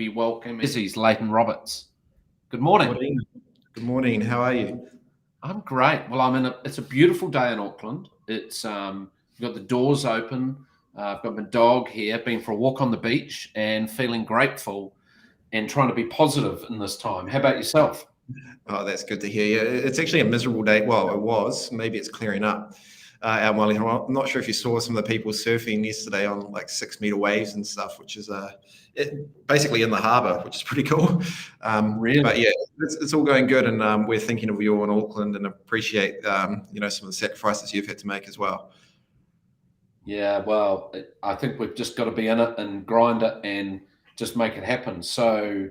be welcoming Leighton Roberts. Good morning. Good morning. How are you? I'm great. Well, it's a beautiful day in Auckland. It's we've got the doors open. I've got my dog here, been for a walk on the beach and feeling grateful and trying to be positive in this time. How about yourself? Oh, that's good to hear. Yeah, it's actually a miserable day. Well, it was. Maybe it's clearing up out in Wellington. I'm not sure if you saw some of the people surfing yesterday on like 6-meter waves and stuff, which is basically in the harbour, which is pretty cool. Really? But yeah, it's all going good, and we're thinking of you all in Auckland and appreciate some of the sacrifices you've had to make as well. Yeah, well, I think we've just got to be in it and grind it and just make it happen. So,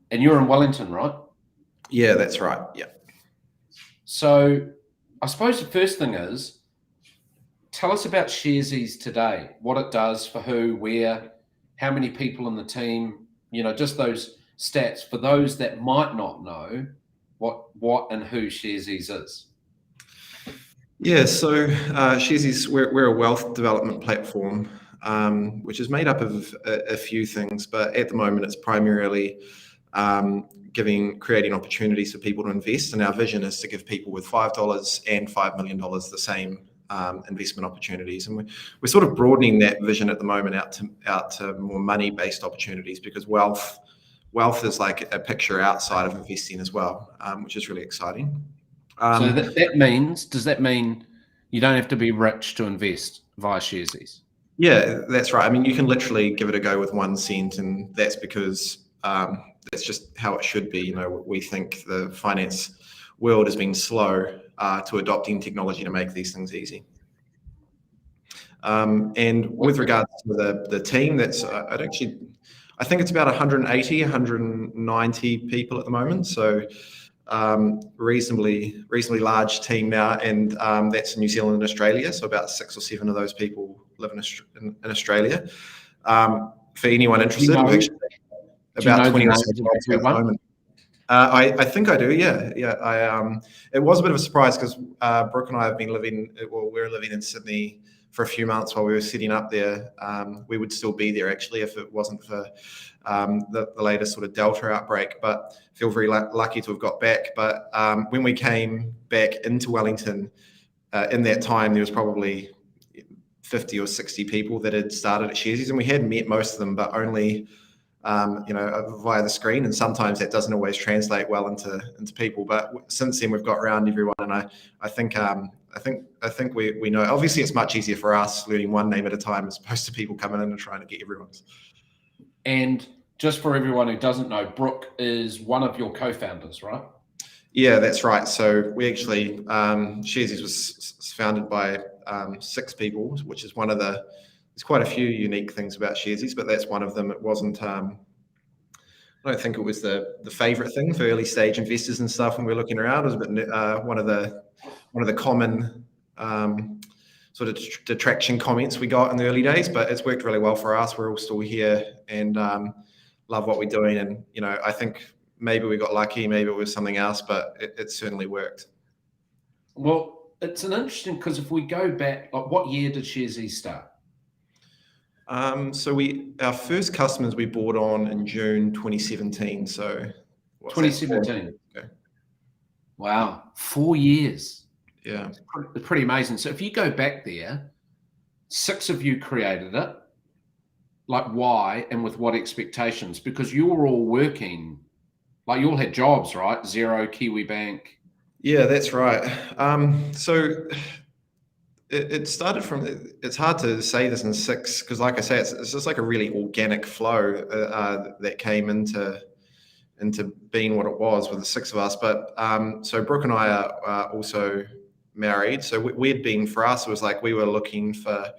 and you're in Wellington, right? Yeah, that's right. Yeah. So I suppose the first thing is, tell us about Sharesies today, what it does, for who, where, how many people in the team, just those stats for those that might not know what and who Sharesies is. Yeah, so Sharesies, we're a wealth development platform, which is made up of a few things, but at the moment it's primarily creating opportunities for people to invest, and our vision is to give people with $5 and $5 million the same investment opportunities, and we're sort of broadening that vision at the moment out to more money-based opportunities, because wealth is like a picture outside of investing as well, which is really exciting. So does that mean you don't have to be rich to invest via Sharesies? Yeah, that's right. I mean, you can literally give it a go with 1 cent, and that's because that's just how it should be. We think the finance world has been slow to adopting technology to make these things easy. And with regards to the team, I think it's about 180, 190 people at the moment. So reasonably large team now, and that's New Zealand and Australia. So about 6 or 7 of those people live in Australia. For anyone interested, about 20 or so at the moment. I think I do. Yeah. It was a bit of a surprise because Brooke and I have been we're living in Sydney for a few months while we were sitting up there. We would still be there actually if it wasn't for the latest sort of Delta outbreak, but feel very lucky to have got back. But when we came back into Wellington, in that time, there was probably 50 or 60 people that had started at Sharesies, and we had met most of them, but only via the screen, and sometimes that doesn't always translate well into people. But since then, we've got around everyone, and I think we know. Obviously, it's much easier for us learning one name at a time as opposed to people coming in and trying to get everyone's. And just for everyone who doesn't know, Brooke is one of your co-founders, right? Yeah, that's right. So we actually Sharesies was founded by 6 people, which is one of the. There's quite a few unique things about Sharesies, but that's one of them. It wasn't. I don't think it was the favorite thing for early stage investors and stuff when we were looking around. It was a bit one of the common sort of detraction comments we got in the early days, but it's worked really well for us. We're all still here and love what we're doing, and I think maybe we got lucky, maybe it was something else, but it certainly worked. Well, it's an interesting, because if we go back, like, what year did Sharesies start? So our first customers we bought on in June 2017. So 2017. Okay. Wow, 4 years. Yeah, it's pretty amazing. So if you go back there, 6 of you created it. Like, why and with what expectations? Because you were all working, like you all had jobs, right? Zero Kiwi Bank. Yeah, that's right. So it started from. It's hard to say this in 6 because, like I say, it's just like a really organic flow that came into being what it was with the 6 of us. But so Brooke and I are also married. So we had been, for us, it was like we were looking for.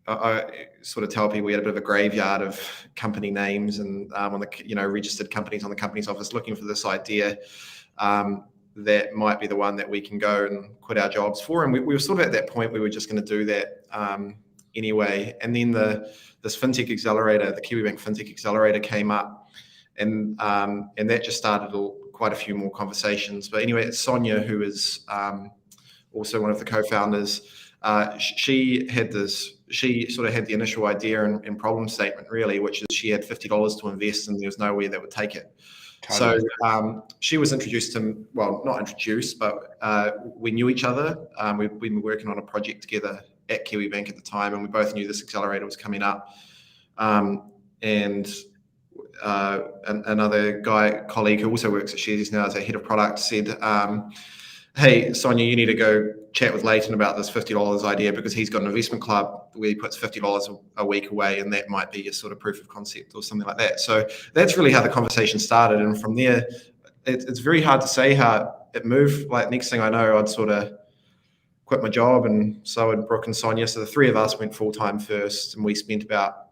I sort of tell people we had a bit of a graveyard of company names and on the registered companies on the company's office, looking for this idea that might be the one that we can go and quit our jobs for. And we were sort of at that point we were just going to do that anyway. And then this fintech accelerator, the Kiwi Bank fintech accelerator, came up, and that just started quite a few more conversations. But anyway, Sonia, who is also one of the co-founders, she had this she sort of had the initial idea and problem statement, really, which is she had $50 to invest and there was nowhere that would take it. Totally. So she was introduced to, well, not introduced, but we knew each other. We'd been working on a project together at Kiwi Bank at the time, and we both knew this accelerator was coming up. And another colleague who also works at Sharesies now as a head of product said, hey, Sonia, you need to go chat with Leighton about this $50 idea, because he's got an investment club where he puts $50 a week away, and that might be a sort of proof of concept or something like that. So that's really how the conversation started. And from there, it's very hard to say how it moved. Like, next thing I know, I'd sort of quit my job, and so had Brooke and Sonia. So the three of us went full-time first, and we spent about,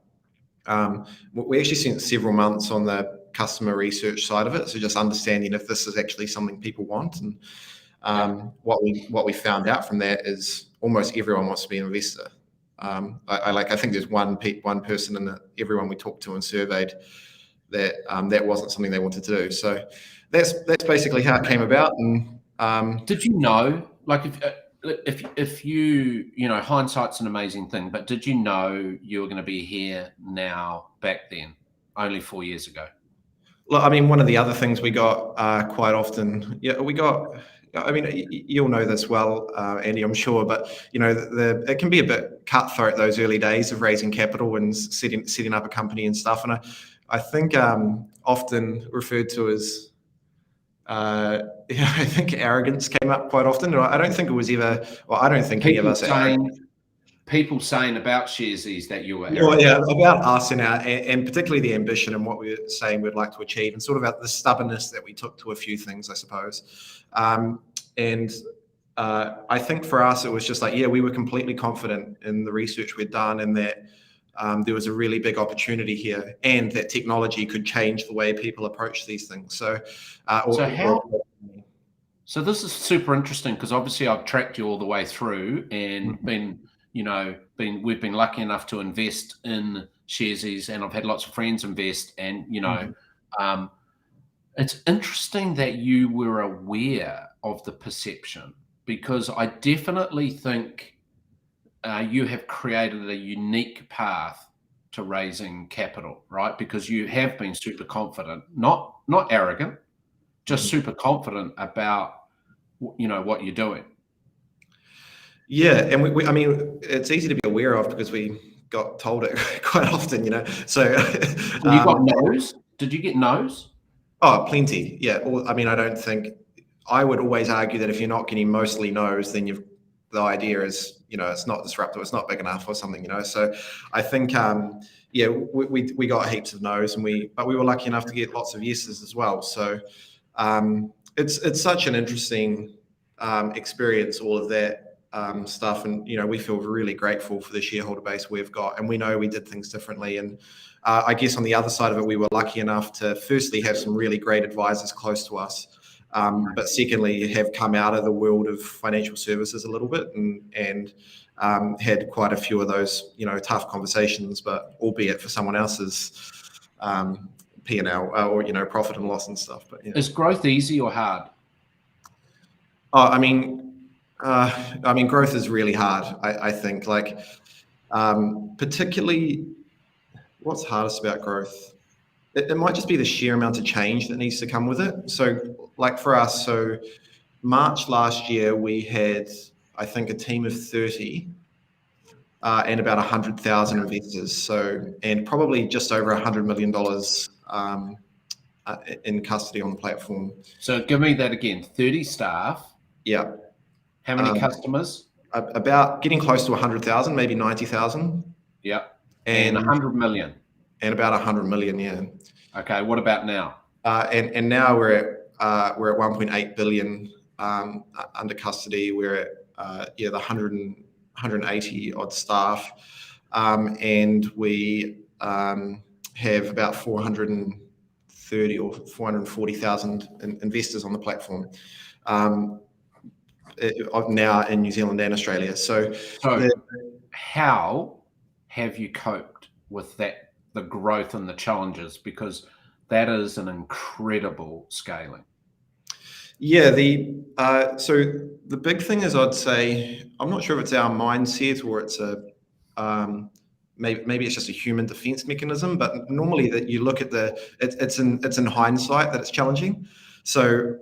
we actually spent several months on the customer research side of it. So just understanding if this is actually something people want. And what we found out from that is almost everyone wants to be an investor. I think there's one person in everyone we talked to and surveyed that that wasn't something they wanted to do. So that's basically how it came about. And did you know, like, if you know, hindsight's an amazing thing, but did you know you were going to be here now back then, only 4 years ago? Look, I mean, one of the other things we got quite often, I mean, you'll know this well, Andy, I'm sure, but you know, it can be a bit cutthroat those early days of raising capital and setting up a company and stuff. And I think often referred to as, I think arrogance came up quite often. I don't think it was ever, well, I don't think any of us people saying about Sharesies that you were arrogant. Yeah, about us and particularly the ambition and what we were saying we'd like to achieve, and sort of about the stubbornness that we took to a few things, I suppose. And I think for us, it was just like, we were completely confident in the research we'd done, and that there was a really big opportunity here, and that technology could change the way people approach these things. So this is super interesting, because obviously I've tracked you all the way through, and we've been lucky enough to invest in Sharesies, and I've had lots of friends invest, and it's interesting that you were aware of the perception, because I definitely think you have created a unique path to raising capital, right? Because you have been super confident, not arrogant, just super confident about, what you're doing. Yeah, and I mean, it's easy to be aware of because we got told it quite often, So you got no's? Did you get no's? Oh, plenty. Yeah. I would always argue that if you're not getting mostly no's, then the idea is, it's not disruptive, it's not big enough or something, So I think, we got heaps of no's, but we were lucky enough to get lots of yeses as well. So it's such an interesting experience, all of that stuff. And, we feel really grateful for the shareholder base we've got, and we know we did things differently. And I guess on the other side of it, we were lucky enough to firstly have some really great advisors close to us, but secondly, have come out of the world of financial services a little bit, and had quite a few of those, tough conversations, but albeit for someone else's P&L or, profit and loss and stuff. But Is growth easy or hard? I mean, growth is really hard. I think, like, particularly, what's hardest about growth? It might just be the sheer amount of change that needs to come with it. So, like for us, March last year, we had, I think, a team of 30 and about 100,000 investors. And probably just over $100 million in custody on the platform. So give me that again. 30 staff. Yeah. How many customers? About getting close to 100,000, maybe 90,000. Yeah. And 100 million. And about 100 million, yeah. Okay. What about now? And now we're at 1.8 billion under custody. We're at the 180 odd staff, and we have about 430 or 440,000 investors on the platform. Now in New Zealand and Australia. So how have you coped with that, the growth and the challenges? Because that is an incredible scaling. Yeah, so the big thing is, I'd say, I'm not sure if it's our mindset or it's a maybe it's just a human defense mechanism, but normally that you look at it's in hindsight that it's challenging. So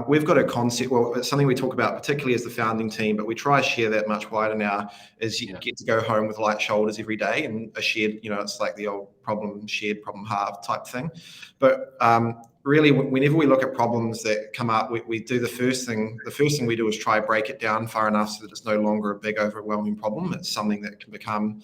we've got a concept, well, it's something we talk about particularly as the founding team, but we try to share that much wider now, is you get to go home with light shoulders every day and a shared, it's like the old problem shared, problem halved type thing. But really, whenever we look at problems that come up, we do the first thing we do is try to break it down far enough so that it's no longer a big overwhelming problem. It's something that can become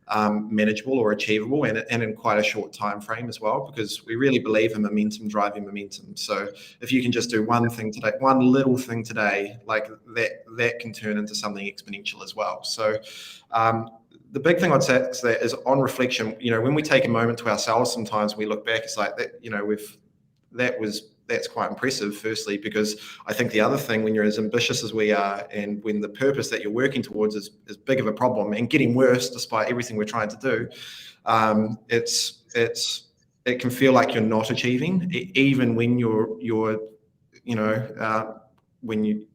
manageable or achievable, and in quite a short time frame as well, because we really believe in momentum driving momentum. So if you can just do one thing today, one little thing today, like that can turn into something exponential as well. So the big thing I'd say is on reflection, when we take a moment to ourselves, sometimes we look back, it's like that, that's quite impressive, firstly, because I think the other thing, when you're as ambitious as we are, and when the purpose that you're working towards is big of a problem and getting worse despite everything we're trying to do, it can feel like you're not achieving, even when when you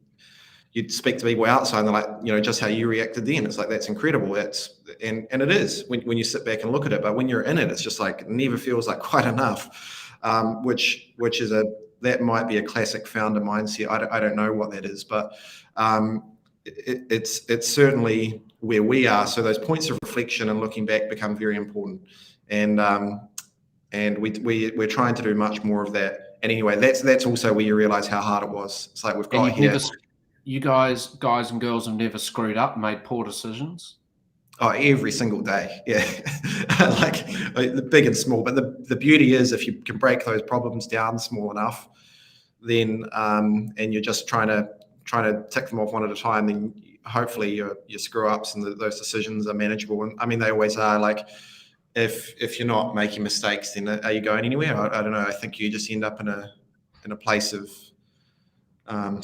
speak to people outside and they're like, just how you reacted then, it's like, that's incredible. And it is when you sit back and look at it, but when you're in it, it's just like, it never feels like quite enough. Which is that might be a classic founder mindset. I don't know what that is, but it's certainly where we are. So those points of reflection and looking back become very important, and we're trying to do much more of that. And anyway, that's also where you realize how hard it was. It's like we've got here. You guys and girls have never screwed up, made poor decisions? Oh, every single day, yeah. like the big and small. But the beauty is, if you can break those problems down small enough, then and you're just trying to tick them off one at a time, then hopefully your screw ups and those decisions are manageable. And I mean, they always are. Like if you're not making mistakes, then are you going anywhere? I don't know. I think you just end up in a place of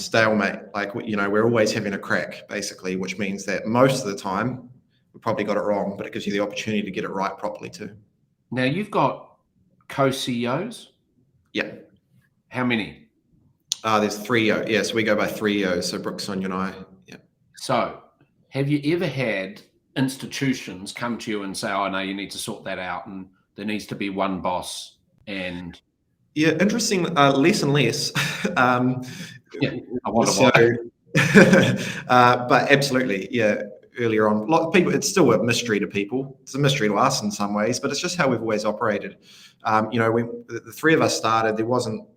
stalemate. Like we're always having a crack, basically, which means that most of the time we probably got it wrong, but it gives you the opportunity to get it right properly too. Now you've got co-CEOs? Yeah. How many? There's 3 EOs. Yeah, so we go by 3 EOs. So Brooke, Sonia, and I. Yeah. So have you ever had institutions come to you and say, oh, no, you need to sort that out and there needs to be one boss? And yeah, interesting. Less and less. Yeah, I wonder why. But absolutely, yeah. Earlier on, a lot of people, it's still a mystery to people. It's a mystery to us in some ways, but it's just how we've always operated. When the 3 of us started, it wasn't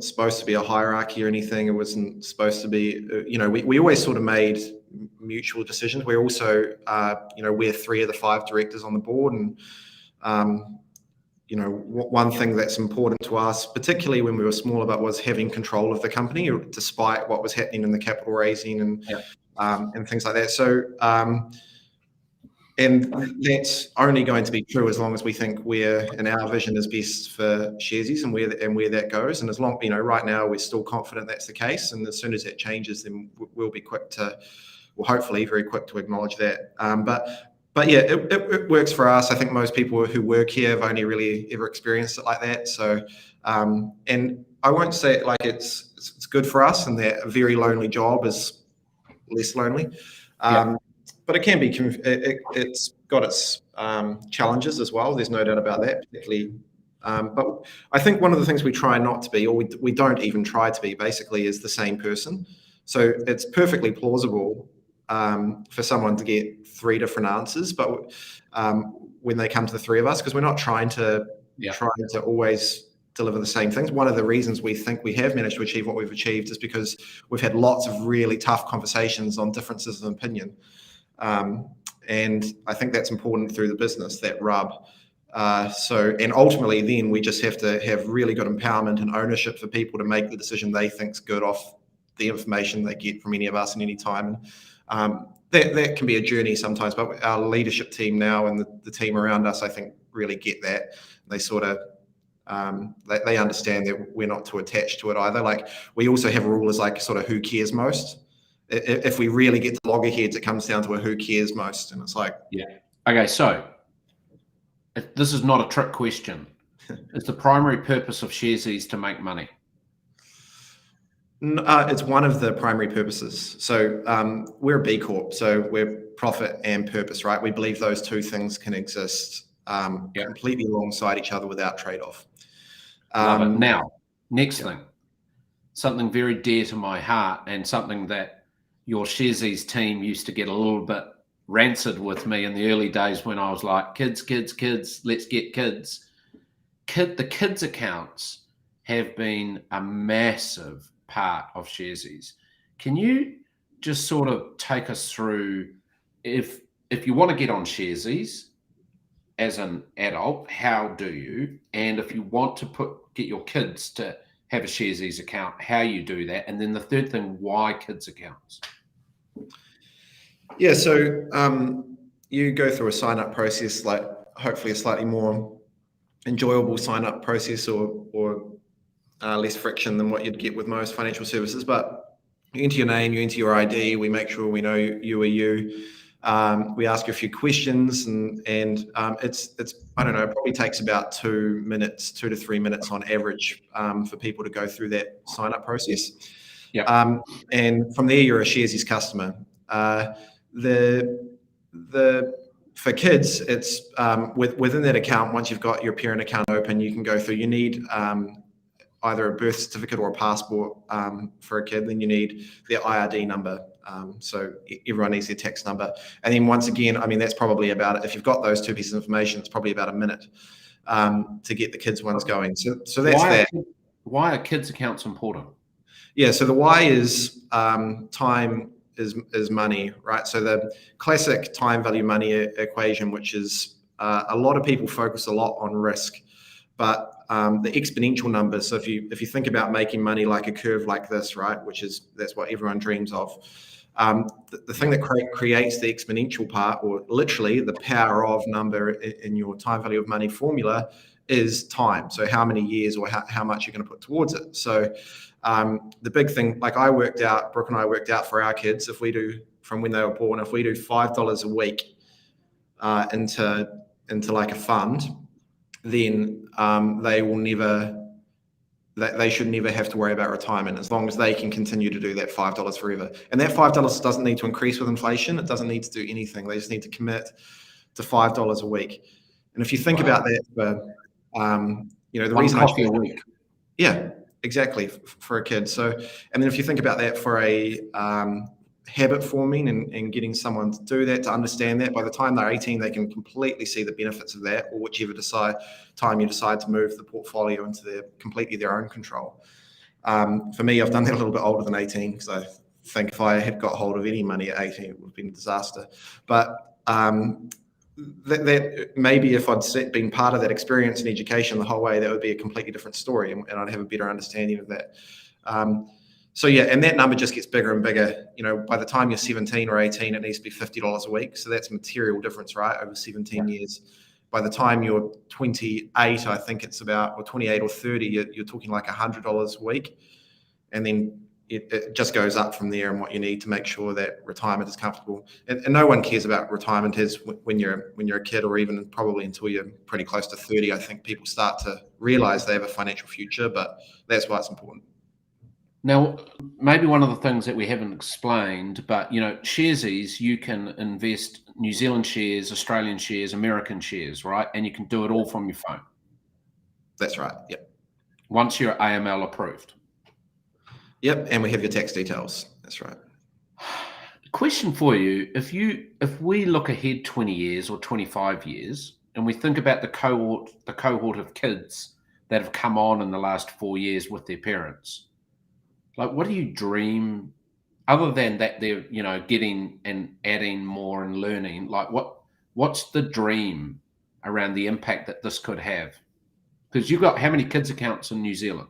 supposed to be a hierarchy or anything. It wasn't supposed to be, we always sort of made mutual decisions. We're also, we're 3 of the 5 directors on the board, and one thing that's important to us, particularly when we were smaller, but was having control of the company, despite what was happening in the capital raising and things like that. So, and that's only going to be true as long as we think our vision is best for Sharesies and where that goes. And as long, right now we're still confident that's the case. And as soon as that changes, then we'll be hopefully very quick to acknowledge that. But yeah, it works for us. I think most people who work here have only really ever experienced it like that. So, and I won't say it like it's good for us, and that a very lonely job is less lonely. But it can be. It's got its challenges as well. There's no doubt about that. Particularly, but I think one of the things we try not to be, or we don't even try to be, basically, is the same person. So it's perfectly plausible for someone to get 3 different answers, but when they come to the 3 of us, because we're not trying to always deliver the same things. One of the reasons we think we have managed to achieve what we've achieved is because we've had lots of really tough conversations on differences of opinion. And I think that's important through the business, that rub. And ultimately then we just have to have really good empowerment and ownership for people to make the decision they think's good off the information they get from any of us at any time. That can be a journey sometimes, but our leadership team now and the team around us, I think, really get that. They sort of, they understand that we're not too attached to it either. Like, we also have a rule as like sort of who cares most. If we really get to loggerheads, it comes down to a who cares most. And it's like, yeah. Okay, so this is not a trick question. Is the primary purpose of Sharesies to make money? It's one of the primary purposes. So we're a B Corp, so we're profit and purpose, right? We believe those two things can exist completely alongside each other without trade-off. Love it. Now, next thing, something very dear to my heart and something that your Sharesies team used to get a little bit rancid with me in the early days when I was like, kids, let's get kids. The kids accounts have been a massive part of Sharesies. Can you just sort of take us through if you want to get on Sharesies as an adult, how do you? And if you want to get your kids to have a Sharesies account, how you do that? And then the third thing, why kids accounts? Yeah, so you go through a sign-up process, like hopefully a slightly more enjoyable sign-up process or less friction than what you'd get with most financial services. But you enter your name, you enter your ID, we make sure we know you are you. We ask you a few questions, and it's I don't know, it probably takes about 2 to 3 minutes on average for people to go through that sign-up process. And from there, you're a Sharesies customer. For kids, it's within that account. Once you've got your parent account open, you can go through. You need either a birth certificate or a passport for a kid. Then you need their IRD number. So everyone needs their tax number. And then once again, I mean, that's probably about, if you've got those two pieces of information, it's probably about a minute to get the kids ones going. So that's that. Why are kids accounts important? Yeah, so the why is time is money, right? So the classic time value money equation, which is a lot of people focus a lot on risk, but the exponential numbers. So if you think about making money like a curve like this, right, that's what everyone dreams of. The thing that creates the exponential part, or literally the power of number in your time value of money formula, is time. So how many years or how much you're going to put towards it. So the big thing, like Brooke and I worked out for our kids, if we do, from when they were born, if we do $5 a week into like a fund, then they should never have to worry about retirement, as long as they can continue to do that $5 forever. And that $5 doesn't need to increase with inflation. It doesn't need to do anything. They just need to commit to $5 a week. And if you think about that, the reason coffee a week. Yeah, exactly, for a kid. So, and then if you think about that for a habit forming and getting someone to do that, to understand that, by the time they're 18, they can completely see the benefits of that, or whichever time you decide to move the portfolio into completely their own control. For me, I've done that a little bit older than 18, because I think if I had got hold of any money at 18, it would have been a disaster. But that maybe if I'd been part of that experience and education the whole way, that would be a completely different story, and I'd have a better understanding of that. So yeah, and that number just gets bigger and bigger. By the time you're 17 or 18, it needs to be $50 a week. So that's a material difference, right, over 17 years. By the time you're 28, I think it's about, or 28 or 30, you're talking like $100 a week. And then it just goes up from there, and what you need to make sure that retirement is comfortable. And no one cares about retirement is when you're a kid, or even probably until you're pretty close to 30. I think people start to realize they have a financial future, but that's why it's important. Now, maybe one of the things that we haven't explained, but Sharesies, you can invest New Zealand shares, Australian shares, American shares, right? And you can do it all from your phone. That's right. Yep. Once you're AML approved. Yep, and we have your tax details. That's right. Question for you: if we look ahead 20 years or 25 years, and we think about the cohort of kids that have come on in the last 4 years with their parents, like, what do you dream, other than that they're getting and adding more and learning? Like, what's the dream around the impact that this could have? Because you've got how many kids accounts in New Zealand?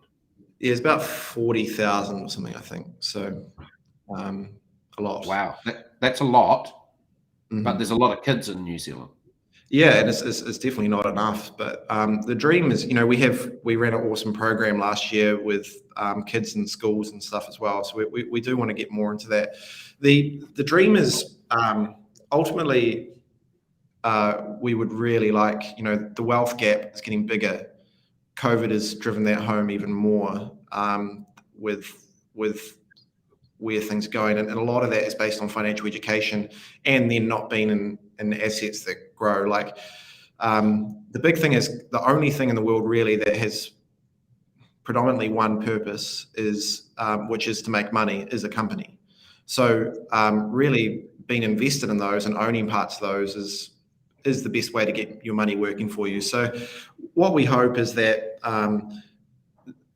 Yeah, it's about 40,000 or something, I think. So a lot. Wow, that's a lot. Mm-hmm. But there's a lot of kids in New Zealand. Yeah, and it's definitely not enough. But the dream is, we ran an awesome program last year with kids in schools and stuff as well. So we do want to get more into that. The dream is ultimately we would really like, the wealth gap is getting bigger. COVID has driven that home even more with where things are going, and a lot of that is based on financial education and then not being in assets that grow. Like the big thing is the only thing in the world really that has predominantly one purpose is which is to make money, is a company. So really being invested in those and owning parts of those is the best way to get your money working for you. So what we hope is that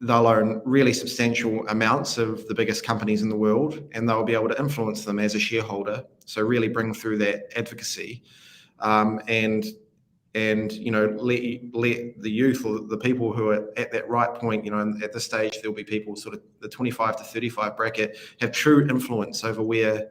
they'll own really substantial amounts of the biggest companies in the world, and they'll be able to influence them as a shareholder. So really bring through that advocacy, and let the youth or the people who are at that right point, and at this stage there'll be people sort of the 25 to 35 bracket, have true influence over where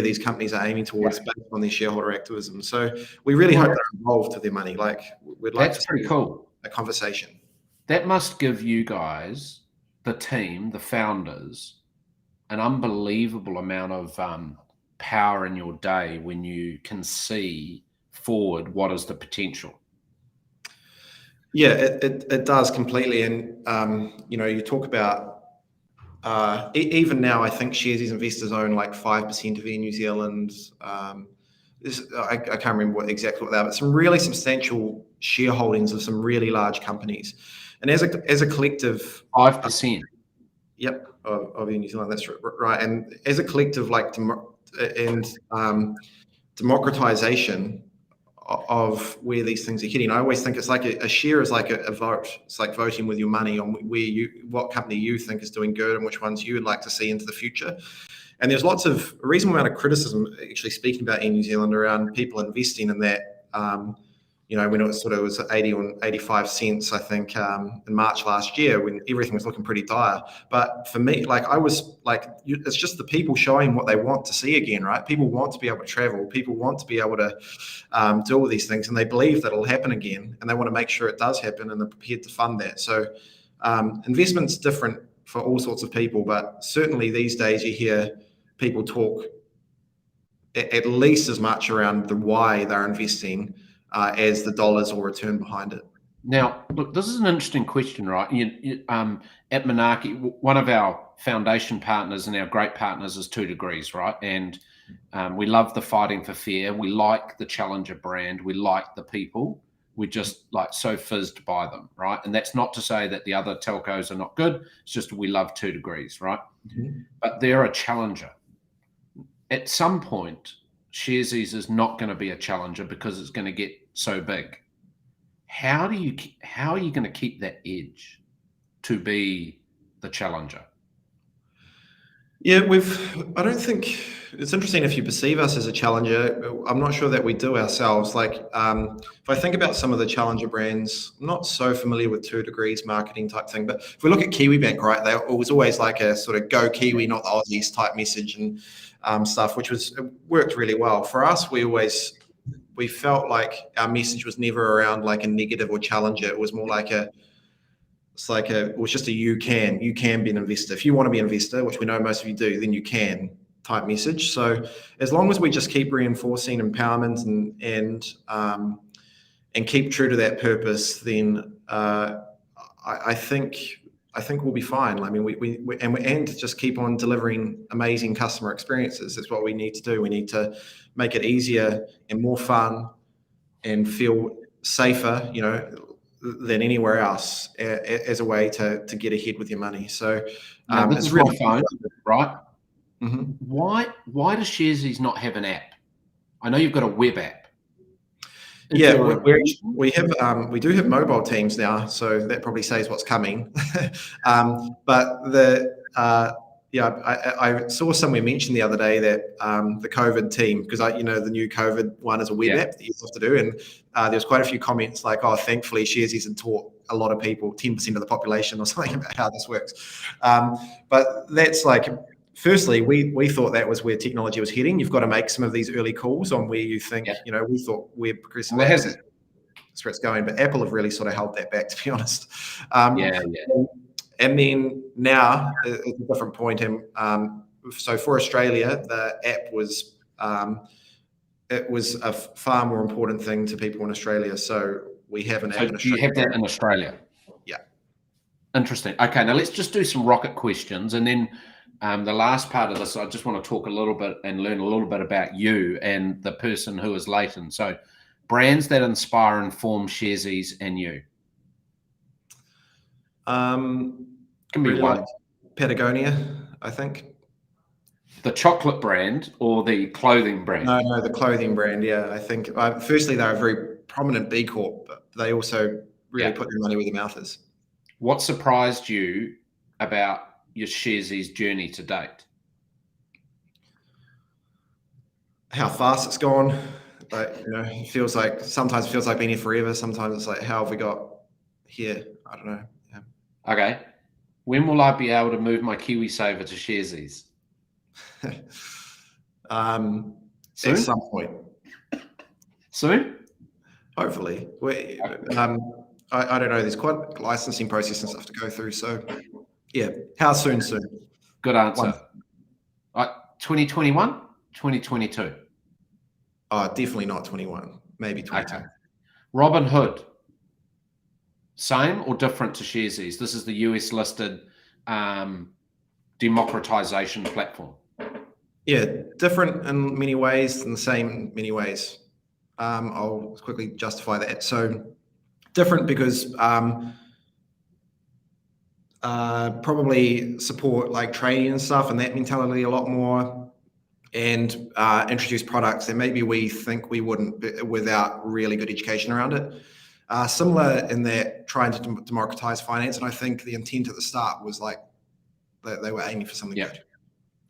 these companies are aiming towards based on their shareholder activism. So we really hope they're involved to their money. Like we'd like That's pretty cool. A conversation. That must give you guys, the team, the founders, an unbelievable amount of power in your day when you can see forward what is the potential. Yeah, it does completely. And you talk about even now, I think Sharesies investors own like 5% of Air New Zealand. I can't remember exactly what they are, but some really substantial shareholdings of some really large companies. And as a collective, 5%. Yep, of New Zealand. That's right. And as a collective, democratization of where these things are heading. I always think it's like a share is like a vote. It's like voting with your money on what company you think is doing good and which ones you would like to see into the future. And there's a reasonable amount of criticism, actually, speaking about Air New Zealand, around people investing in that. When it was 80 or 85 cents, I think, in March last year, when everything was looking pretty dire. But for me, it's just the people showing what they want to see again, right? People want to be able to travel. People want to be able to do all these things, and they believe that it'll happen again, and they want to make sure it does happen, and they're prepared to fund that. So investment's different for all sorts of people, but certainly these days you hear people talk at least as much around the why they're investing as the dollars or return behind it. Now, look, this is an interesting question, right? At Manaaki, one of our foundation partners and our great partners is 2 Degrees, right? And we love the fighting for fair. We like the Challenger brand. We like the people. We're just so fizzed by them, right? And that's not to say that the other telcos are not good. It's just we love 2 Degrees, right? Mm-hmm. But they're a challenger. At some point, Sharesies is not going to be a challenger because it's going to get so big. How are you going to keep that edge to be the challenger? Yeah, I don't think it's interesting if you perceive us as a challenger. I'm not sure that we do ourselves. If I think about some of the challenger brands, I'm not so familiar with 2 Degrees marketing type thing, but if we look at Kiwi Bank, right, it was always like a sort of go Kiwi, not the Aussies type message and stuff, which worked really well. For us, we felt like our message was never around like a negative or challenger. It was more like it was just a you can be an investor. If you want to be an investor, which we know most of you do, then you can type message. So as long as we just keep reinforcing empowerment and keep true to that purpose, then I think we'll be fine. I mean, we just keep on delivering amazing customer experiences. That's what we need to do. We need to make it easier and more fun and feel safer, than anywhere else as a way to get ahead with your money. So this is really fun, right? Mm-hmm. Why does Sharesies not have an app? I know you've got a web app. We do have mobile teams now, so that probably says what's coming. I saw somewhere mentioned the other day that the COVID team, because the new COVID one is a web app that you have to do, and there's quite a few comments like, "Oh, thankfully Sharesies had taught a lot of people, 10% of the population, or something about how this works." But that's firstly, we thought that was where technology was heading. You've got to make some of these early calls on where you think, we thought we're progressing. Well, that's where it's going, but Apple have really sort of held that back, to be honest. And then now it's a different point. So for Australia, the app was a far more important thing to people in Australia. So we have an app in Australia. Do you have that in Australia? Yeah. Interesting. Okay, now let's just do some rocket questions, and then the last part of this, I just want to talk a little bit and learn a little bit about you and the person who is Leighton. So, brands that inspire and form Sharesies and you. Can be Really one. like Patagonia, I think. The chocolate brand or the clothing brand? No, the clothing brand. Yeah, I think. Firstly, they're a very prominent B Corp, but they also really put their money where their mouth is. What surprised you about your Sharesies journey to date? How fast it's gone. Like, it feels like sometimes it feels like being here forever. Sometimes it's like, how have we got here? I don't know. Yeah. Okay. When will I be able to move my KiwiSaver to Sharesies? At some point. Soon? Hopefully. I don't know. There's quite licensing process and stuff to go through. So, yeah. How soon? Soon. Good answer. 2021, 2022? Definitely not 21. Maybe 22. Okay. Robinhood, same or different to Sharesies? This is the US listed democratization platform. Yeah, different in many ways and the same in many ways. I'll quickly justify that. So different because probably support like trading and stuff and that mentality a lot more, and introduce products that maybe we think we wouldn't without really good education around it. Similar in that trying to democratize finance, and I think the intent at the start was like they were aiming for something good.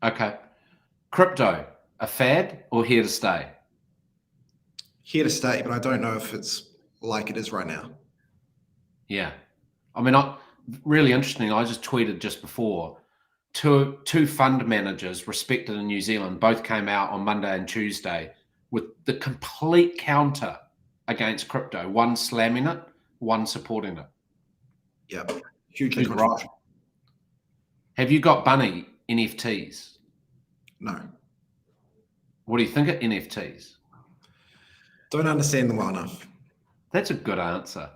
Okay. Crypto, a fad or here to stay? Here to stay, but I don't know if it's like it is right now. Yeah. I mean, really interesting. I just tweeted just before, two fund managers respected in New Zealand both came out on Monday and Tuesday with the complete counter against crypto, one slamming it, one supporting it. Yeah, hugely controversial. Have you got Bunny NFTs? No. What do you think of NFTs? Don't understand them well enough. That's a good answer.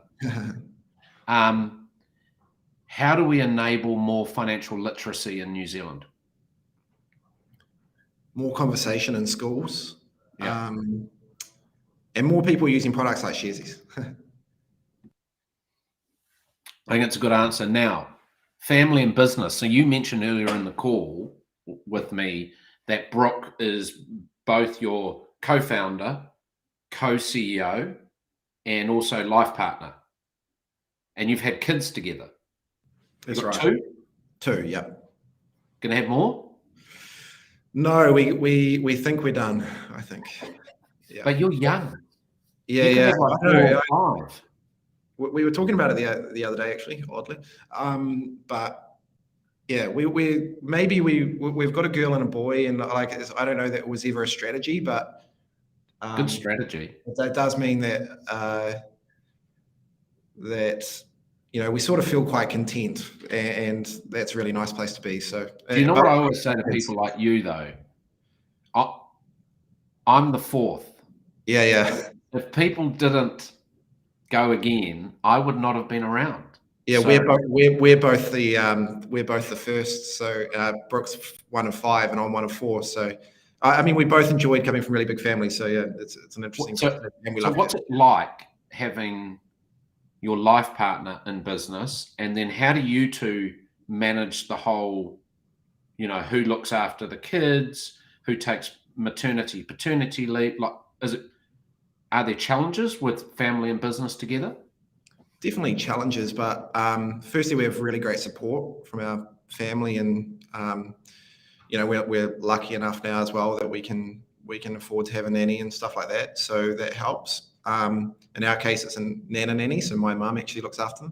How do we enable more financial literacy in New Zealand? More conversation in schools. Yeah. And more people using products like Sharesies. I think it's a good answer. Now, family and business. So you mentioned earlier in the call with me that Brooke is both your co-founder, co-CEO, and also life partner. And you've had kids together. That's right. Two, yeah. Gonna have more? No, we think we're done, I think. Yeah. But you're young. Yeah, you yeah. Like 4 or 5. We were talking about it the other day, actually, oddly. But yeah, we've got a girl and a boy, and like I don't know that it was ever a strategy, but good strategy. That does mean that we sort of feel quite content, and that's a really nice place to be. So, do you know what I always say to people like you though? I'm the fourth. Yeah, yeah. If people didn't go again, I would not have been around. Yeah, so, we're both the first. So Brooke's 1 of 5, and I'm 1 of 4. So I mean, we both enjoyed coming from really big families. So yeah, it's an interesting. And we love what's it like having your life partner in business, and then how do you two manage the whole? Who looks after the kids, who takes maternity, paternity leave? Like, are there challenges with family and business together? Definitely challenges, but firstly, we have really great support from our family, and we're lucky enough now as well that we can afford to have a nanny and stuff like that. So that helps. In our case, it's a nana nanny, so my mum actually looks after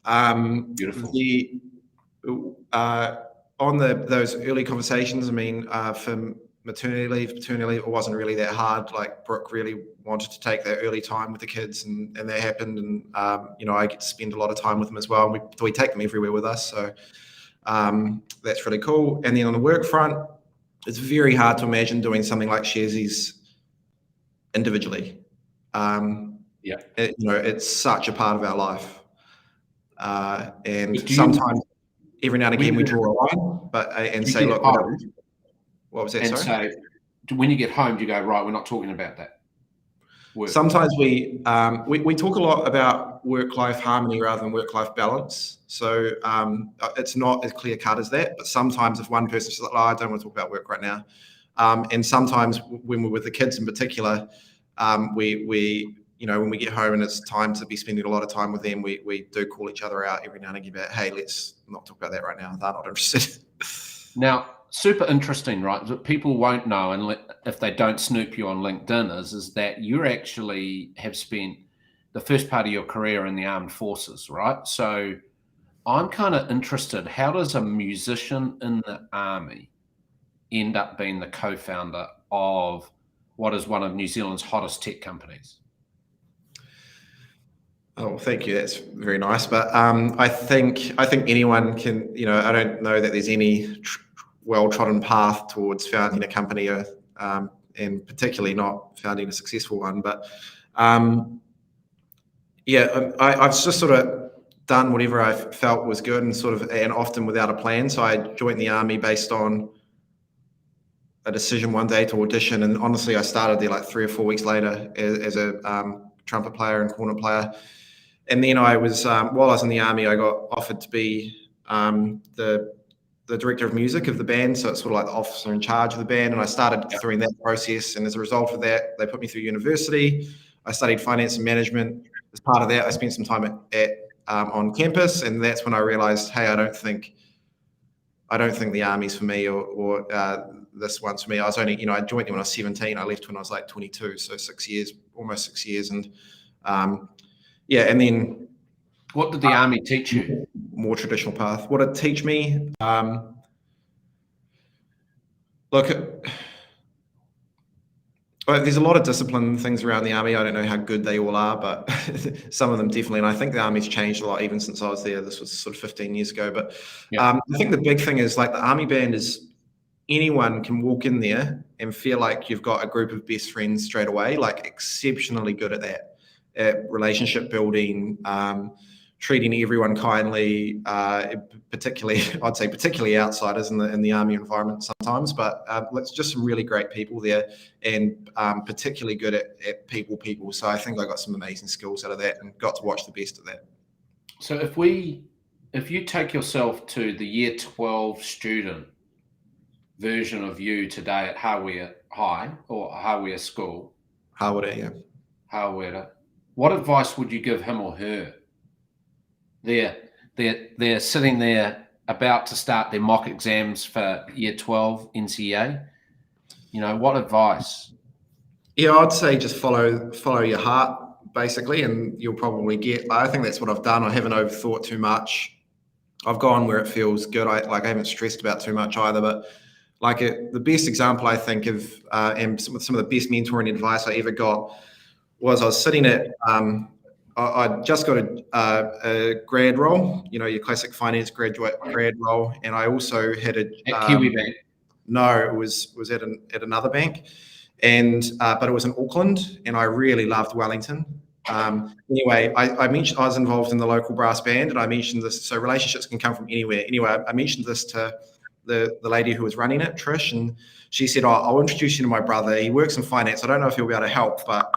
them. Beautiful. On those early conversations, I mean, for maternity leave, it wasn't really that hard. Like Brooke really wanted to take that early time with the kids, and that happened. And I get to spend a lot of time with them as well. And we take them everywhere with us, so that's really cool. And then on the work front, it's very hard to imagine doing something like Sharesies individually. It's such a part of our life. And sometimes, every now and again, we draw a line, but and say, look, what was that? And sorry? So when you get home, do you go, right, we're not talking about that? Work. Sometimes we talk a lot about work-life harmony rather than work-life balance. So it's not as clear-cut as that. But sometimes if one person says, I don't want to talk about work right now. And sometimes when we're with the kids in particular, we when we get home and it's time to be spending a lot of time with them, we do call each other out every now and again about, hey, let's not talk about that right now. They're not interested. Now, super interesting, right? That people won't know, and if they don't snoop you on LinkedIn, is that you actually have spent the first part of your career in the armed forces, right? So I'm kind of interested, how does a musician in the army end up being the co-founder of what is one of New Zealand's hottest tech companies? Oh, thank you. That's very nice. But I think anyone can. I don't know that there's any well-trodden path towards founding a company, and particularly not founding a successful one. But I've just sort of done whatever I felt was good, and often without a plan. So I joined the army based on a decision one day to audition, and honestly, I started there like 3 or 4 weeks later as a trumpet player and cornet player. And then I was, while I was in the army, I got offered to be the director of music of the band. So it's sort of like the officer in charge of the band. And I started through that process. And as a result of that, they put me through university. I studied finance and management. As part of that, I spent some time on campus. And that's when I realized, hey, I don't think the army's for me, or this one's for me. I was only, I joined them when I was 17. I left when I was like 22. So 6 years, almost 6 years. And and then what did the army teach you? More traditional path. What did it teach me? Look, there's a lot of discipline things around the army. I don't know how good they all are, but some of them definitely. And I think the army's changed a lot even since I was there. This was sort of 15 years ago. But I think the big thing is like the army band is anyone can walk in there and feel like you've got a group of best friends straight away, like exceptionally good at that. At relationship building, treating everyone kindly, particularly outsiders in the army environment sometimes, but it's just some really great people there, and particularly good at people. So I think I got some amazing skills out of that and got to watch the best of that. So if you take yourself to the year 12 student version of you today at Hawea High or Hawea School. Hawea. What advice would you give him or her? They're sitting there about to start their mock exams for year 12 NCEA. What advice? Yeah, I'd say just follow your heart, basically, and you'll probably get. I think that's what I've done. I haven't overthought too much. I've gone where it feels good. I haven't stressed about too much either. But the best example I think of, and some of the best mentoring advice I ever got, was I was sitting at, I just got a grad role, your classic finance grad role, and I also had a Kiwi Bank. No, it was at another bank, and but it was in Auckland, and I really loved Wellington. Anyway, I mentioned I was involved in the local brass band, and I mentioned this. So relationships can come from anywhere. Anyway, I mentioned this to the lady who was running it, Trish, and she said, I'll introduce you to my brother. He works in finance. I don't know if he'll be able to help, but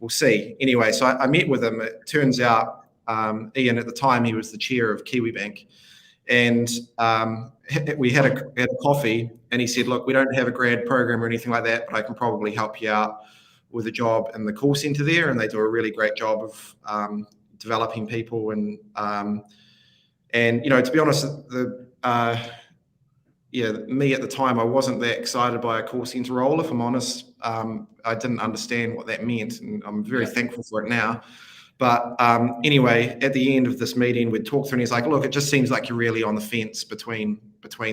we'll see. Anyway, so I met with him. It turns out Ian, at the time, he was the chair of Kiwi Bank. And we had a coffee, and he said, look, we don't have a grad program or anything like that, but I can probably help you out with a job in the call center there. And they do a really great job of developing people. And to be honest, me at the time, I wasn't that excited by a call center role, if I'm honest. I didn't understand what that meant, and I'm very thankful for it now. But anyway, at the end of this meeting, we'd talk through, and he's like, look, it just seems like you're really on the fence between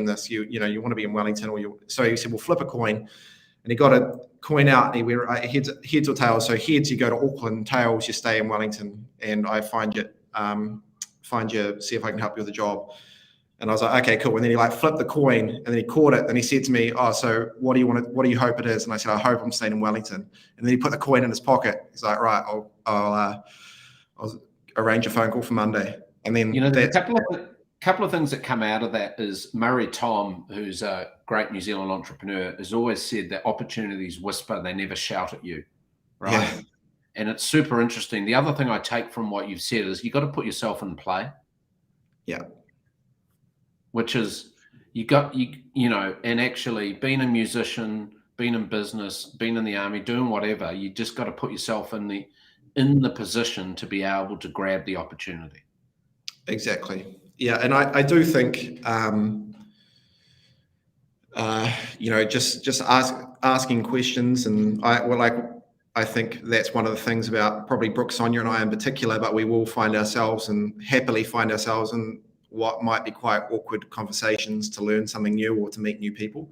this. You want to be in Wellington, so he said, well, flip a coin. And he got a coin out, and he went heads or tails. So heads, you go to Auckland; tails, you stay in Wellington, and I find you, see if I can help you with a job. And I was like, okay, cool. And then he flipped the coin, and then he caught it, and he said to me, so what do you hope it is? And I said, I hope I'm staying in Wellington. And then he put the coin in his pocket. He's like, right, arrange a phone call for Monday. And then there's a couple of things that come out of that is Murray Tom, who's a great New Zealand entrepreneur, has always said that opportunities whisper, they never shout at you, right? Yeah. And it's super interesting. The other thing I take from what you've said is you got to put yourself in play. Yeah. Which is and actually being a musician, being in business, being in the army, doing whatever, you just got to put yourself in the position to be able to grab the opportunity. Exactly. Yeah. And I do think, just asking questions, and I think that's one of the things about probably Brooke, Sonia, and I in particular, but we will happily find ourselves in what might be quite awkward conversations to learn something new or to meet new people.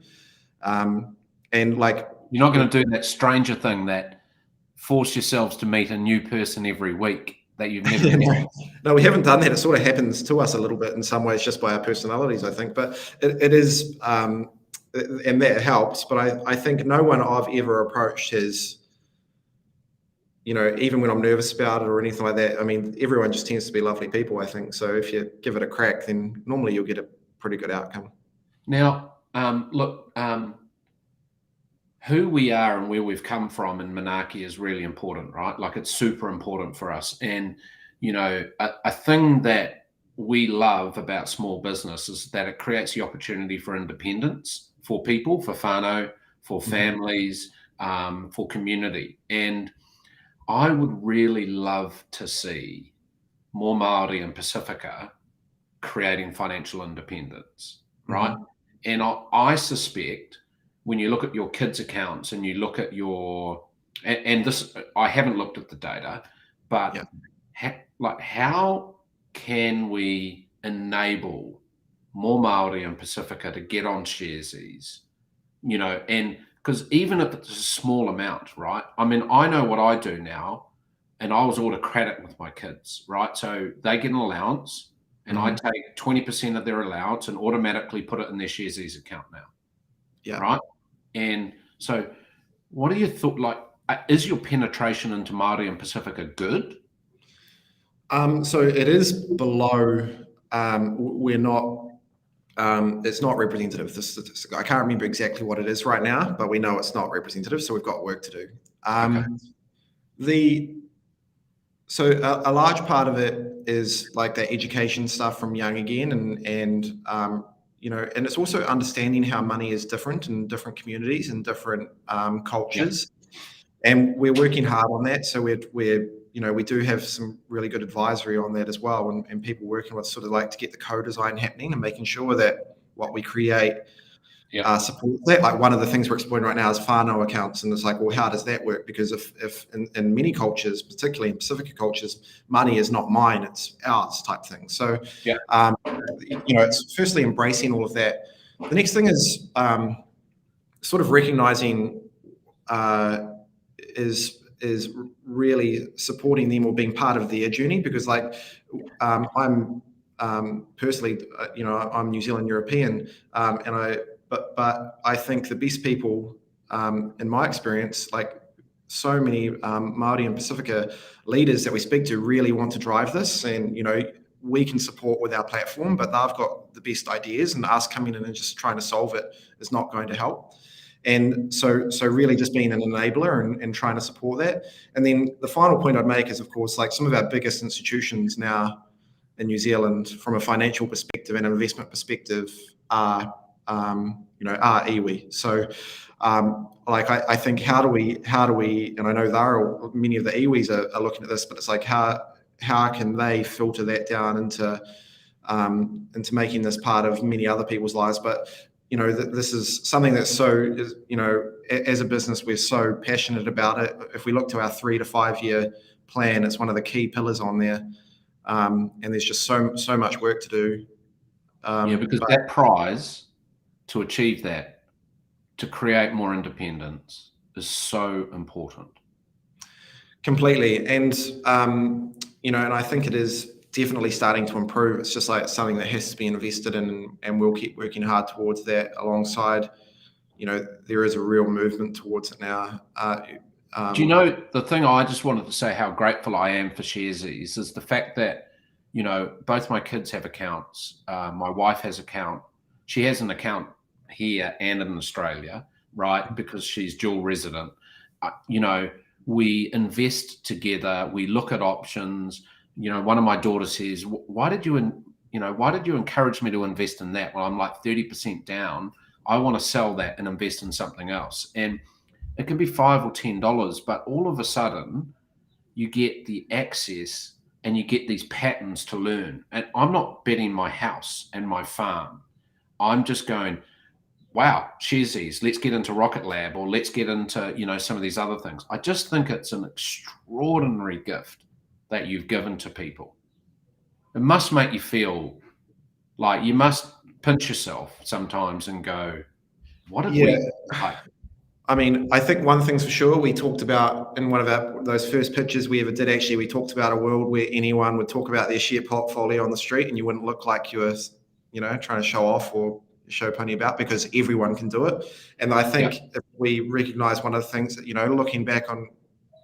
And like, you're not going to do that stranger thing that force yourselves to meet a new person every week that you've never met. No, we haven't done that. It sort of happens to us a little bit in some ways just by our personalities, I think, but it is, and that helps. But I think no one I've ever approached has, even when I'm nervous about it or anything like that, I mean, everyone just tends to be lovely people, I think. So if you give it a crack, then normally you'll get a pretty good outcome. Now, look, who we are and where we've come from in Manaaki is really important, right? Like, it's super important for us. And, a thing that we love about small business is that it creates the opportunity for independence for people, for whānau, for families, for community. And I would really love to see more Māori and Pacifica creating financial independence, right? And I suspect when you look at your kids' accounts and you look at and this, I haven't looked at the data, but how can we enable more Māori and Pacifica to get on Sharesies, and because even if it's a small amount, right? I mean, I know what I do now, and I was autocratic with my kids, right? So they get an allowance, and I take 20% of their allowance and automatically put it in their Sharesies account now. Yeah. Right. And so what are your thoughts? Like, is your penetration into Māori and Pacifica good? So it is below, we're not, it's not representative. The statistic, I can't remember exactly what it is right now, but we know it's not representative. So we've got work to do. So a large part of it is like the education stuff from young again, and it's also understanding how money is different in different communities and different cultures. And we're working hard on that. So we do have some really good advisory on that as well, and people working with sort of like to get the co-design happening and making sure that what we create supports that. Like, one of the things we're exploring right now is whānau accounts, and it's like, well, how does that work? Because if in many cultures, particularly in Pacific cultures, money is not mine, it's ours type thing. So, it's firstly embracing all of that. The next thing is sort of recognizing is really supporting them or being part of their journey, because like I'm personally, I'm New Zealand European, but I think the best people, in my experience, like so many Māori and Pacifica leaders that we speak to really want to drive this, and we can support with our platform, but they've got the best ideas, and us coming in and just trying to solve it is not going to help. And so really just being an enabler and trying to support that. And then the final point I'd make is, of course, like some of our biggest institutions now in New Zealand from a financial perspective and an investment perspective are iwi. So I think how do we, and I know many of the iwis are looking at this, but it's like how can they filter that down into making this part of many other people's lives? But this is something that's so, as a business, we're so passionate about it. If we look to our 3 to 5 year plan, it's one of the key pillars on there. And there's just so much work to do. Because that prize to achieve that, to create more independence, is so important. Completely. And, and I think it is definitely starting to improve. It's just like something that has to be invested in, and we'll keep working hard towards that alongside, there is a real movement towards it now. Do you know, the thing I just wanted to say how grateful I am for Sharesies is the fact that, both my kids have accounts. My wife has account. She has an account here and in Australia, right? Because she's dual resident. We invest together. We look at options. One of my daughters says, why did you encourage me to invest in that when I'm like 30% down? I want to sell that and invest in something else. And it can be $5 or $10, but all of a sudden you get the access and you get these patterns to learn. And I'm not betting my house and my farm. I'm just going, wow, Sharesies, let's get into Rocket Lab, or let's get into, some of these other things. I just think it's an extraordinary gift that you've given to people. It must make you feel like you must pinch yourself sometimes and go, what did we like? I mean, I think one thing's for sure, we talked about in one of those first pitches we ever did, actually, we talked about a world where anyone would talk about their share portfolio on the street and you wouldn't look like you were, trying to show off or show pony about, because everyone can do it. And I think if we recognize one of the things that, looking back on,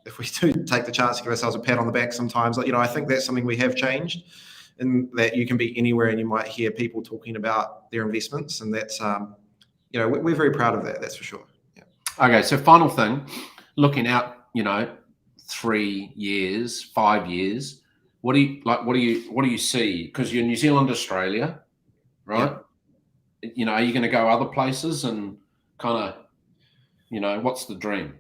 if we do take the chance to give ourselves a pat on the back sometimes, I think that's something we have changed, in that you can be anywhere and you might hear people talking about their investments. And that's, we're very proud of that, that's for sure. Okay, so final thing, looking out, 3 years, 5 years, what do you see? Because you're New Zealand, Australia, right? Yeah. Are you going to go other places and kind of, what's the dream?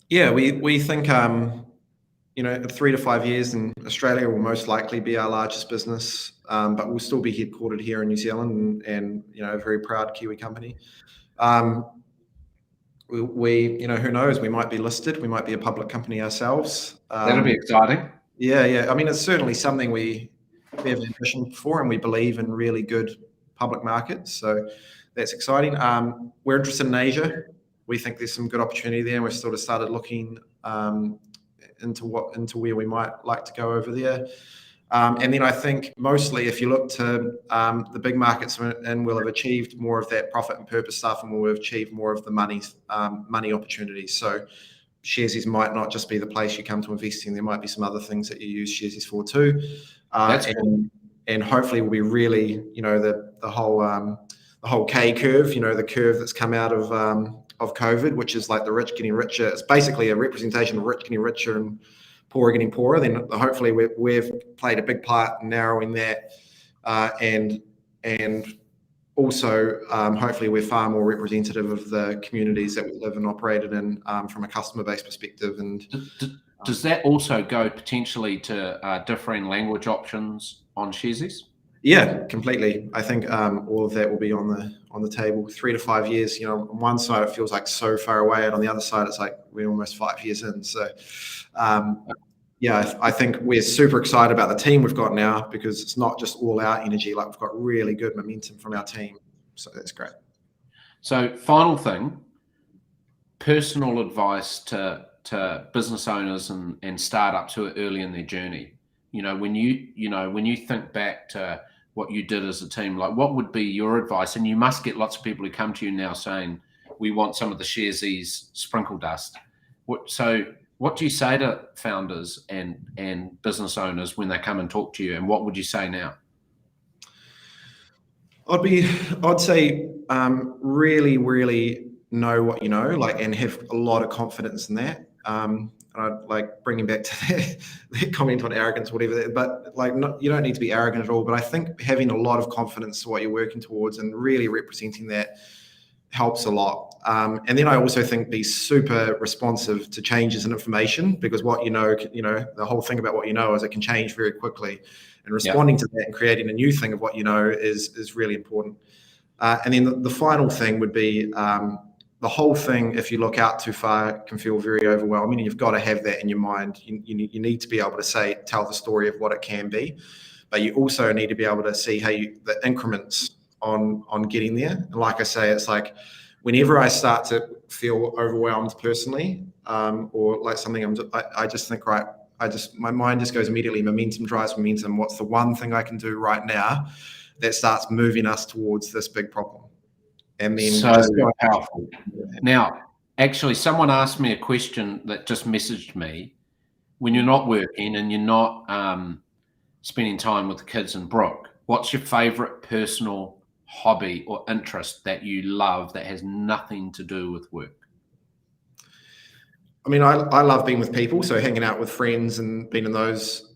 Yeah, we think, in 3 to 5 years, in Australia will most likely be our largest business, but we'll still be headquartered here in New Zealand and a very proud Kiwi company. We who knows, we might be listed, we might be a public company ourselves. That'll be exciting. Yeah. I mean, it's certainly something we have ambition for, and we believe in really good public markets. So that's exciting. We're interested in Asia. We think there's some good opportunity there, and we've sort of started looking into where we might like to go over there. And then I think mostly if you look to the big markets, and we'll have achieved more of that profit and purpose stuff, and we'll have achieved more of the money opportunities. So Sharesies might not just be the place you come to investing. There might be some other things that you use Sharesies for too. That's cool. And hopefully we'll be really, the whole K curve, the curve that's come out of COVID, which is like the rich getting richer. It's basically a representation of rich getting richer and poor getting poorer. Then hopefully we've played a big part in narrowing that, and also hopefully we're far more representative of the communities that we live and operated in from a customer base perspective. And does that also go potentially to differing language options on Sharesies? Yeah, completely. I think all of that will be on the table. 3 to 5 years. On one side it feels like so far away, and on the other side it's like we're almost 5 years in. So, I think we're super excited about the team we've got now, because it's not just all our energy. Like, we've got really good momentum from our team. So that's great. So, final thing, personal advice to business owners and startups who are early in their journey. When you think back to what you did as a team, like, what would be your advice? And you must get lots of people who come to you now saying, we want some of the Sharesies sprinkle dust. What do you say to founders and business owners when they come and talk to you? And what would you say now? I'd say really, really know what you know, and have a lot of confidence in that. And I'd like bringing back to that comment on arrogance, whatever. But you don't need to be arrogant at all. But I think having a lot of confidence to what you're working towards and really representing that helps a lot. And then I also think be super responsive to changes in information, because what the whole thing about what you know is it can change very quickly, and responding to that and creating a new thing of what you know is really important. And then the final thing would be the whole thing, if you look out too far, can feel very overwhelming, and you've got to have that in your mind. You need to be able to tell the story of what it can be, but you also need to be able to see the increments on getting there. And like I say, it's like whenever I start to feel overwhelmed personally, or like something, I just think, right, my mind just goes immediately, momentum drives momentum. What's the one thing I can do right now that starts moving us towards this big problem? And then so powerful. Now, Actually, someone asked me a question that just messaged me. When you're not working and you're not spending time with the kids and Brooke, what's your favorite personal hobby or interest that you love that has nothing to do with work? I mean, I love being with people, so hanging out with friends and being in those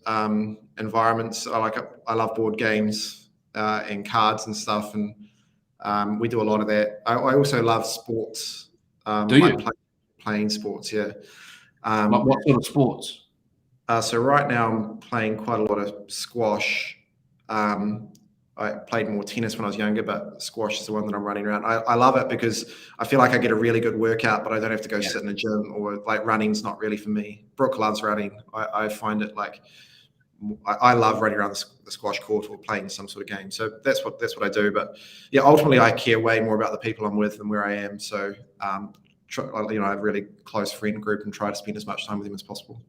environments. I love board games and cards and stuff, and we do a lot of that. I also love sports. Do you? Playing sports? Yeah. Like what sort of sports? So right now I'm playing quite a lot of squash. I played more tennis when I was younger, but squash is the one that I'm running around. I love it because I feel like I get a really good workout, but I don't have to go sit in a gym, or like running's not really for me. Brooke loves running. I find it like I love running around the squash court or playing some sort of game. So that's what I do. But yeah, ultimately I care way more about the people I'm with than where I am. So I have a really close friend group and try to spend as much time with them as possible.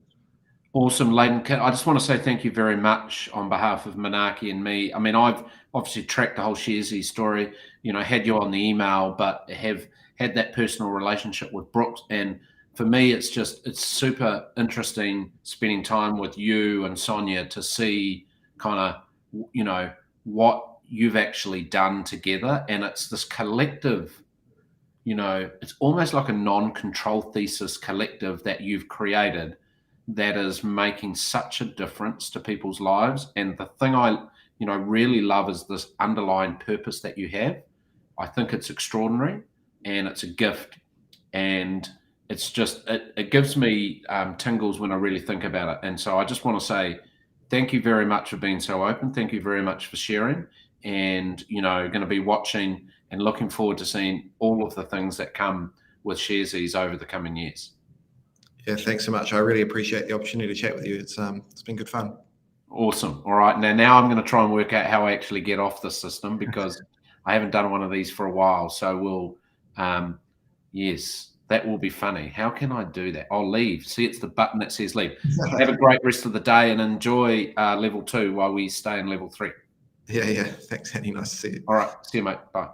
Awesome, Leighton. I just want to say thank you very much on behalf of Manaki and me. I mean, I've obviously tracked the whole Sharesies story, had you on the email, but have had that personal relationship with Brooks. And for me, it's super interesting spending time with you and Sonia to see kind of, what you've actually done together. And it's this collective, it's almost like a non-control thesis collective that you've created that is making such a difference to people's lives. And the thing I really love is this underlying purpose that you have. I think it's extraordinary and it's a gift. And it's just, it gives me tingles when I really think about it. And so I just want to say thank you very much for being so open. Thank you very much for sharing. And, going to be watching and looking forward to seeing all of the things that come with Sharesies over the coming years. Yeah, thanks so much. I really appreciate the opportunity to chat with you. It's been good fun. Awesome. All right. Now I'm going to try and work out how I actually get off the system because I haven't done one of these for a while. So yes, that will be funny. How can I do that? I'll leave. See, it's the button that says leave. Have a great rest of the day and enjoy level 2 while we stay in level 3. Yeah. Thanks, Andy. Nice to see you. All right. See you, mate. Bye.